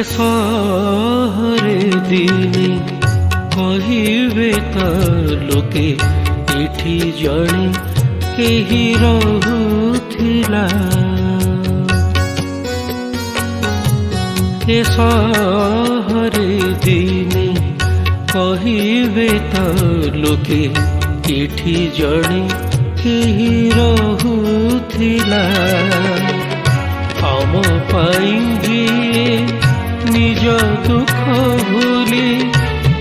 सहरे दिने कहिबे त लोके एठी जणे केही रहुथिला। ए सहरे दिने कहिबे त लोके एठी जणे केही रहुथिला। आम पाई निज दुख भूली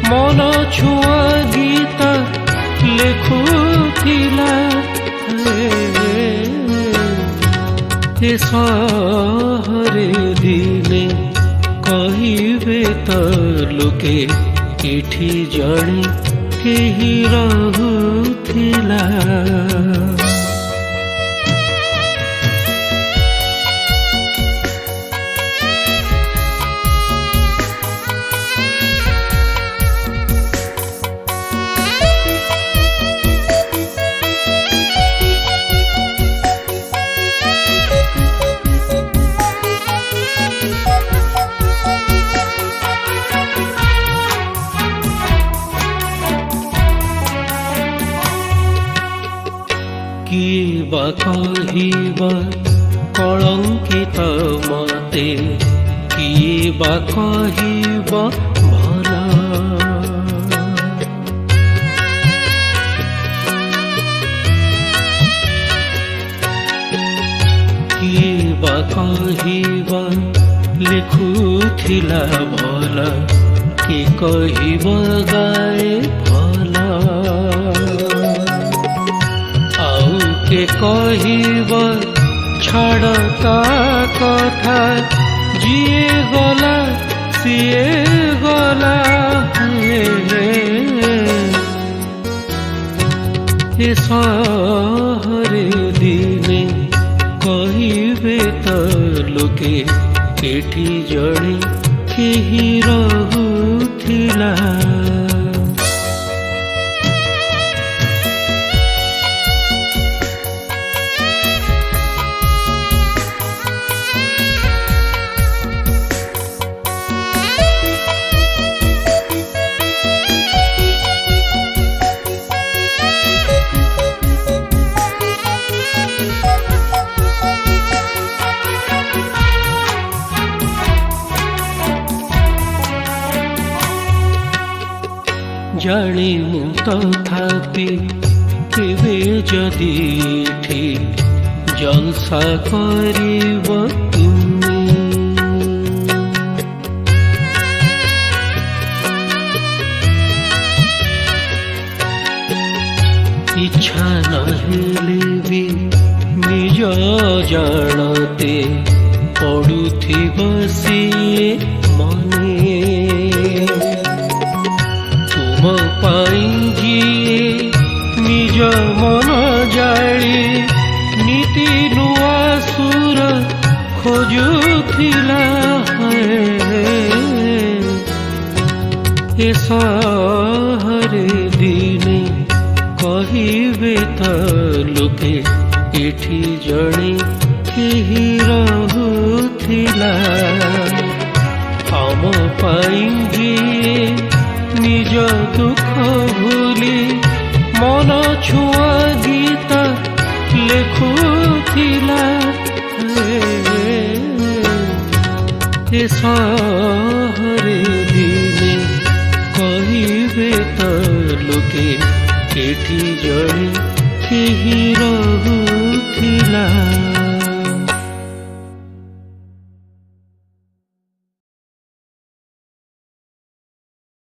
मन छुआ गीत लेखुथिला। ए सहरे दिने कहिबे त लोके एठी जणे केही रहुथिला। किए बा कहिबा कलंकित मते किए बा कहिबा भला। किए बा कहिबा लिखुथिला भला कि कहिबा गाए भला। के कहिब छाड़ ता कथा जिए गला सिए गला। ए सहरे दिने कहिबे त लोके एठी जणे केही रहुथिला। जानी मु तथापि केबे जदि एठी जलसा करिब तुमे। इच्छा नहेले भी निज जानते पड़ुथिब सिए मने। तुम पाई जिए निज मन जाली नीति नुआ सुर खोजुथिला। ए सहरे दिने कहिबे त लोके एठी जणे केही रहुथिला। आम पाई जिए निज दुख भूली मन छुआ गीत लेखुथिला। ए सहरे दिने कहिबे त लोके एठी जणे केही रहुथिला।